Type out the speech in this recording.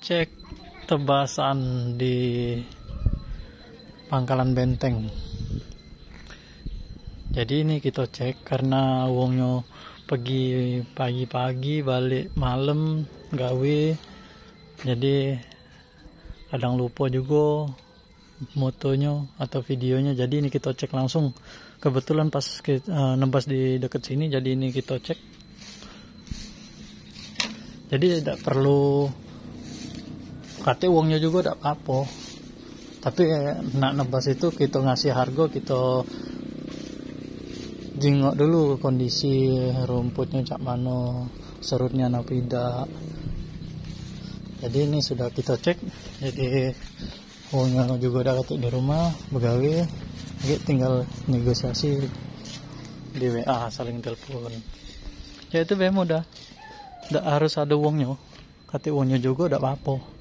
cek tebasan di Pangkalan Benteng. Jadi ini kita cek karena wongnya pergi pagi-pagi balik malam gawe, jadi kadang lupa juga motonya atau videonya. Jadi ini kita cek langsung, kebetulan pas nembas di dekat sini, jadi ini kita cek. Jadi tidak perlu kate uangnya juga tidak apa-apa, tapi nak nebas itu kita ngasih harga, kita jengok dulu kondisi rumputnya cak mano, serutnya napida. Jadi ini sudah kita cek, jadi uangnya juga udah ketik di rumah begawe, jadi tinggal negosiasi di WA, saling telepon. Ya itu mudah, tidak harus ada uangnya, ketik uangnya juga tidak apa-apa.